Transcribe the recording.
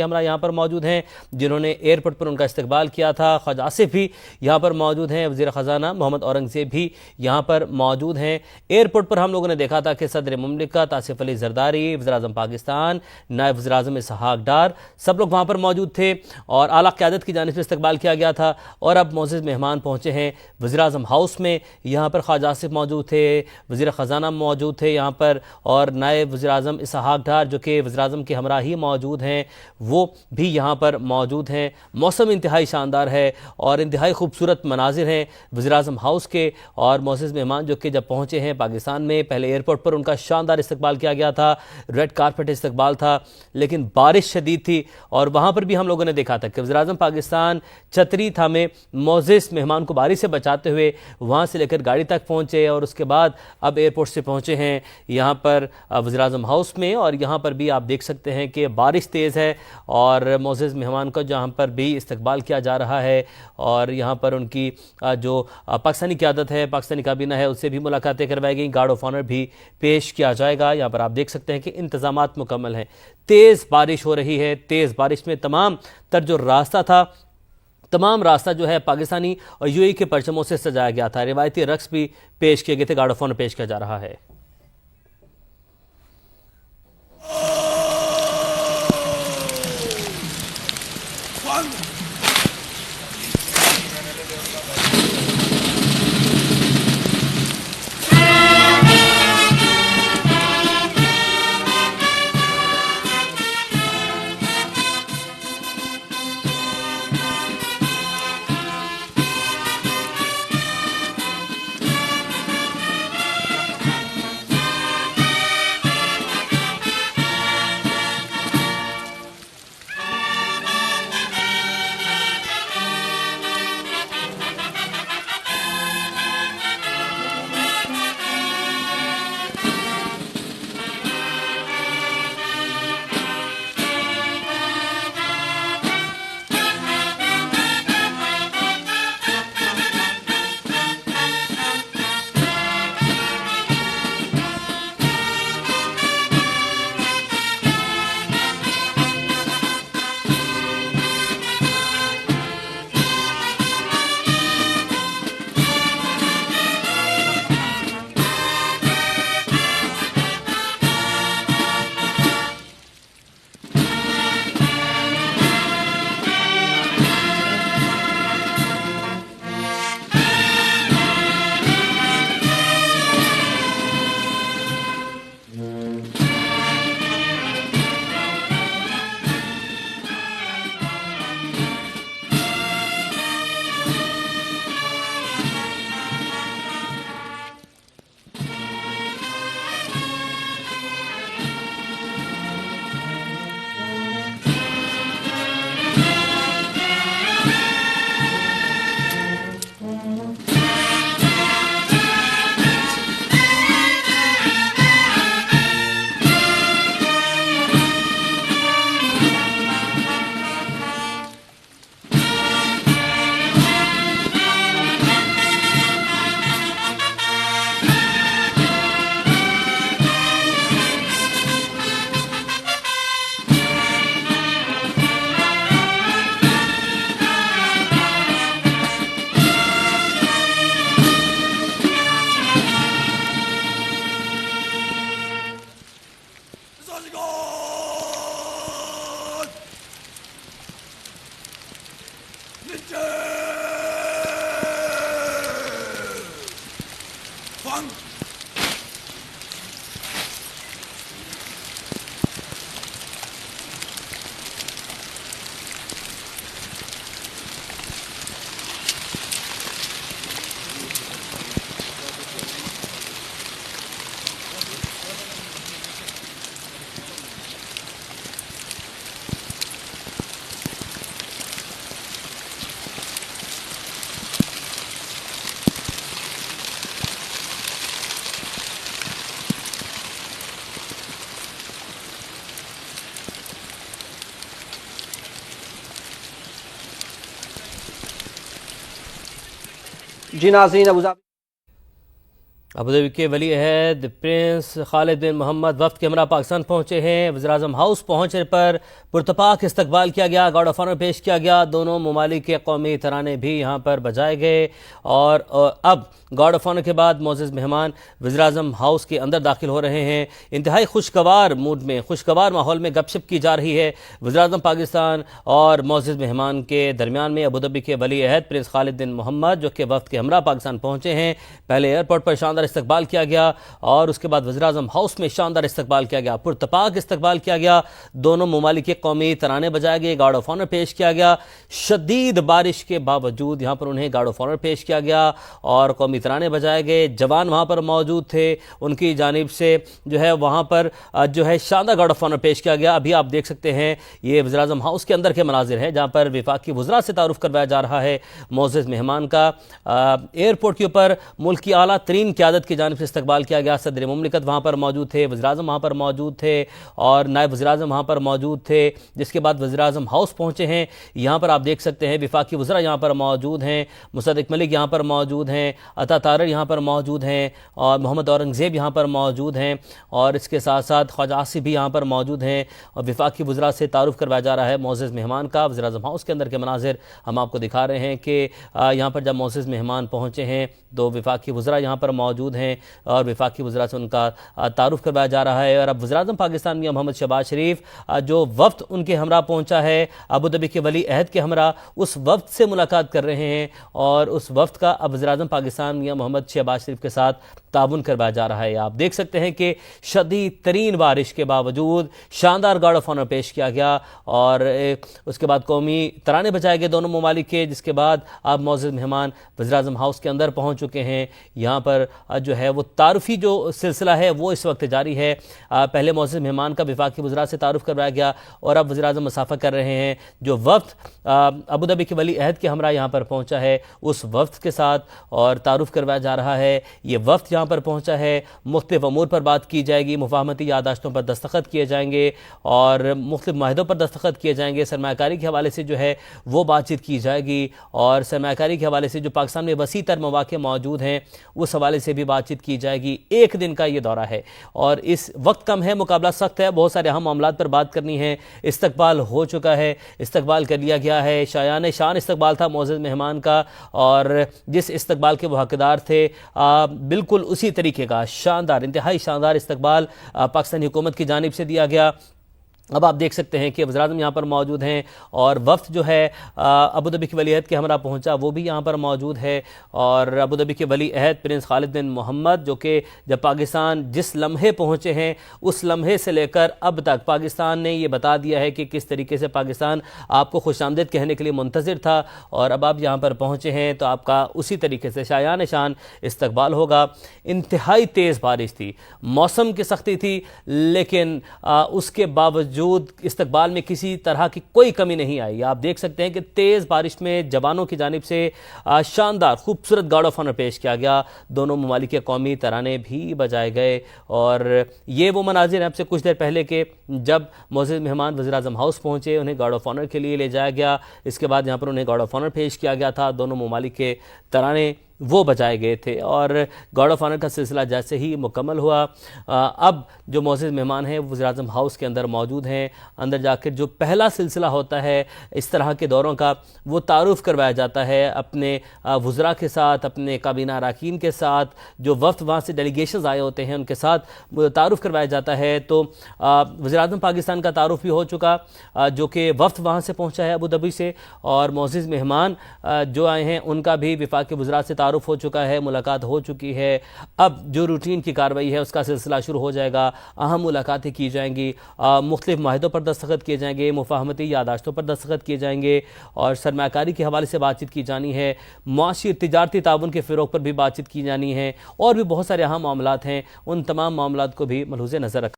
ہمارا یہاں پر موجود ہیں جنہوں نے ایئرپورٹ پر ان کا استقبال کیا تھا. خواجہ آصف بھی یہاں پر موجود ہیں. وزیر خزانہ محمد اورنگزیب بھی یہاں پر موجود ہیں. ایئرپورٹ پر ہم لوگوں نے دیکھا تھا کہ صدر مملکت آصف علی زرداری, وزیر اعظم پاکستان, نائب وزیر اعظم اسحاق ڈار, سب لوگ وہاں پر موجود تھے اور اعلیٰ قیادت کی جانب سے استقبال کیا گیا تھا. اور اب معزز مہمان پہنچے ہیں وزیر اعظم ہاؤس میں. یہاں پر خواجہ آصف موجود تھے, وزیر خزانہ موجود تھے یہاں پر, اور نائب وزیر اعظم اسحاق ڈار جو کہ وزیر اعظم کے ہمراہ ہی موجود ہیں وہ بھی یہاں پر موجود ہیں. موسم انتہائی شاندار ہے اور انتہائی خوبصورت مناظر ہیں وزیر اعظم ہاؤس کے. اور معزز مہمان جو کہ جب پہنچے ہیں پاکستان میں, پہلے ایئرپورٹ پر ان کا شاندار استقبال کیا گیا تھا, ریڈ کارپٹ استقبال تھا, لیکن بارش شدید تھی اور وہاں پر بھی ہم لوگوں نے دیکھا تھا کہ وزیر اعظم پاکستان چھتری تھامے معزز مہمان کو بارش سے بچاتے ہوئے وہاں سے لے کر گاڑی تک پہنچے, اور اس کے بعد اب ایئرپورٹ سے پہنچے ہیں یہاں پر وزیر اعظم ہاؤس میں. اور یہاں پر بھی آپ دیکھ سکتے ہیں کہ بارش تیز ہے اور معزز مہمان کا جہاں پر بھی استقبال کیا جا رہا ہے, اور یہاں پر ان کی جو پاکستانی قیادت ہے, پاکستانی کابینہ ہے, اس سے بھی ملاقاتیں کروائی گئیں. گارڈ آف آنر بھی پیش کیا جائے گا. یہاں پر آپ دیکھ سکتے ہیں کہ انتظامات مکمل ہیں. تیز بارش ہو رہی ہے, تیز بارش میں تمام تر جو راستہ تھا, تمام راستہ جو ہے پاکستانی اور یو اے ای کے پرچموں سے سجایا گیا تھا. روایتی رقص بھی پیش کیے گئے تھے, گارڈ آف آنر پیش کیا جا رہا ہے. جی ناظرین، ابوظہبی ابوظہبی کے ولی عہد پرنس خالد بن محمد وفد کے ہمراہ پاکستان پہنچے ہیں۔ وزیراعظم ہاؤس پہنچنے پر پرتپاک استقبال کیا گیا، گارڈ آف آنر پیش کیا گیا، دونوں ممالک کے قومی ترانے بھی یہاں پر بجائے گئے، اور اب گارڈ آف آنر کے بعد معزز مہمان وزیراعظم ہاؤس کے اندر داخل ہو رہے ہیں۔ انتہائی خوشگوار موڈ میں، خوشگوار ماحول میں گپ شپ کی جا رہی ہے وزیراعظم پاکستان اور معزز مہمان کے درمیان میں۔ ابوظہبی کے ولی عہد پرنس خالد بن محمد جو کہ وفد کے ہمراہ پاکستان پہنچے ہیں، پہلے ایئرپورٹ پر شاندار استقبال کیا گیا اور اس کے بعد وزیراعظم ہاؤس میں شاندار استقبال کیا گیا، پرتپاک استقبال کیا گیا، دونوں ممالک کے قومی ترانے بجائے گئے، گارڈ آف آنر پیش کیا گیا۔ شدید بارش کے باوجود یہاں پر انہیں گارڈ آف آنر پیش کیا گیا اور قومی ترانے بجائے گئے۔ جوان وہاں پر موجود تھے، ان کی جانب سے جو ہے وہاں پر جو ہے شاندار گارڈ آف آنر پیش کیا گیا۔ ابھی آپ دیکھ سکتے ہیں یہ وزیراعظم ہاؤس کے اندر کے مناظر ہیں جہاں پر وفاقی وزراء سے تعارف کروایا جا رہا ہے معزز مہمان کا۔ ایئرپورٹ کے اوپر ملک کی اعلیٰ ترین قیادت کی جانب سے استقبال کیا گیا۔ صدر مملکت وہاں پر موجود تھے، وزیراعظم وہاں پر موجود تھے اور نائب وزیراعظم وہاں پر موجود تھے، جس کے بعد وزیراعظم ہاؤس پہنچے ہیں۔ یہاں پر آپ دیکھ سکتے ہیں وفاقی وزراء یہاں پر موجود ہیں، مصدق ملک یہاں پر موجود ہیں، عطا طاہر یہاں پر موجود ہیں اور محمد اورنگزیب یہاں پر موجود ہیں، اور اس کے ساتھ ساتھ خواجہ آصف بھی یہاں پر موجود ہیں، اور وفاقی وزراء سے تعارف کروایا جا رہا ہے معزز مہمان کا۔ وزیراعظم ہاؤس کے اندر کے مناظر ہم آپ کو دکھا رہے ہیں کہ یہاں پر جب معزز مہمان پہنچے ہیں تو وفاقی وزراء یہاں پر موجود ہیں اور وفاقی وزراء سے ان کا تعارف کروایا جا رہا ہے۔ اور اب وزیراعظم پاکستان میاں محمد شہباز شریف جو وفد ان کے ہمراہ پہنچا ہے ابوظہبی کے ولی عہد کے ہمراہ، اس وفد سے ملاقات کر رہے ہیں اور اس وفد کا اب وزیراعظم پاکستان میاں محمد شہباز شریف کے ساتھ تعاون کروایا جا رہا ہے۔ آپ دیکھ سکتے ہیں کہ شدید ترین بارش کے باوجود شاندار گارڈ آف آنر پیش کیا گیا اور اس کے بعد قومی ترانے بجائے گئے دونوں ممالک کے، جس کے بعد آپ معزز مہمان وزیراعظم ہاؤس کے اندر پہنچ چکے ہیں۔ یہاں پر جو ہے وہ تعارفی جو سلسلہ ہے وہ اس وقت جاری ہے۔ پہلے معزز مہمان کا وفاقی وزراء سے تعارف کروایا گیا اور اب وزیراعظم مسافہ کر رہے ہیں۔ جو وفد ابوظہبی کے ولی عہد کے ہمراہ یہاں پر پہنچا ہے اس وفد کے ساتھ اور تعارف کروایا جا رہا ہے۔ یہ وفد یہاں پر پہنچا ہے، مختلف امور پر بات کی جائے گی، مفاہمتی یادداشتوں پر دستخط کیے جائیں گے اور مختلف معاہدوں پر دستخط کیے جائیں گے۔ سرمایہ کاری کے حوالے سے جو ہے وہ بات چیت کی جائے گی اور سرمایہ کاری کے حوالے سے جو پاکستان میں وسیع تر مواقع موجود ہیں اس حوالے سے بھی بات چیت کی جائے گی۔ ایک دن کا یہ دورہ ہے اور اس وقت کم ہے، مقابلہ سخت ہے، بہت سارے اہم معاملات پر بات کرنی ہے۔ استقبال ہو چکا ہے، استقبال کر لیا گیا ہے، شایان شان استقبال تھا معزز مہمان کا اور جس استقبال کے وہ حقدار تھے بالکل اسی طریقے کا شاندار، انتہائی شاندار استقبال پاکستانی حکومت کی جانب سے دیا گیا۔ اب آپ دیکھ سکتے ہیں کہ وزیراعظم یہاں پر موجود ہیں اور وفد جو ہے ابوظہبی کے ولی عہد کے ہمراہ پہنچا وہ بھی یہاں پر موجود ہے، اور ابوظہبی کے ولی عہد پرنس خالد بن محمد جو کہ جب پاکستان جس لمحے پہنچے ہیں اس لمحے سے لے کر اب تک پاکستان نے یہ بتا دیا ہے کہ کس طریقے سے پاکستان آپ کو خوش آمدید کہنے کے لیے منتظر تھا، اور اب آپ یہاں پر پہنچے ہیں تو آپ کا اسی طریقے سے شایان شان استقبال ہوگا۔ انتہائی تیز بارش تھی، موسم کی سختی تھی، لیکن اس کے باوجود استقبال میں کسی طرح کی کوئی کمی نہیں آئی۔ آپ دیکھ سکتے ہیں کہ تیز بارش میں جوانوں کی جانب سے شاندار خوبصورت گارڈ آف آنر پیش کیا گیا، دونوں ممالک کے قومی ترانے بھی بجائے گئے، اور یہ وہ مناظر ہیں اب سے کچھ دیر پہلے کے جب معزز مہمان وزیراعظم ہاؤس پہنچے، انہیں گارڈ آف آنر کے لیے لے جایا گیا، اس کے بعد یہاں پر انہیں گارڈ آف آنر پیش کیا گیا تھا، دونوں ممالک کے ترانے وہ بجائے گئے تھے اور گارڈ آف آنر کا سلسلہ جیسے ہی مکمل ہوا اب جو معزز مہمان ہیں وزیراعظم ہاؤس کے اندر موجود ہیں۔ اندر جا کر جو پہلا سلسلہ ہوتا ہے اس طرح کے دوروں کا وہ تعارف کروایا جاتا ہے اپنے وزراء کے ساتھ، اپنے کابینہ اراکین کے ساتھ، جو وفد وہاں سے ڈیلیگیشنز آئے ہوتے ہیں ان کے ساتھ تعارف کروایا جاتا ہے۔ تو وزیراعظم پاکستان کا تعارف بھی ہو چکا جو کہ وفد وہاں سے پہنچا ہے ابوظہبی سے، اور معزز مہمان جو آئے ہیں ان کا بھی وفاقی وزراء سے تعارف ہو چکا ہے، ملاقات ہو چکی ہے۔ اب جو روٹین کی کارروائی ہے اس کا سلسلہ شروع ہو جائے گا، اہم ملاقاتیں کی جائیں گی، مختلف معاہدوں پر دستخط کیے جائیں گے، مفاہمتی یادداشتوں پر دستخط کیے جائیں گے اور سرمایہ کاری کے حوالے سے بات چیت کی جانی ہے، معاشی تجارتی تعاون کے فروغ پر بھی بات چیت کی جانی ہے، اور بھی بہت سارے اہم معاملات ہیں، ان تمام معاملات کو بھی ملحوظ نظر رکھا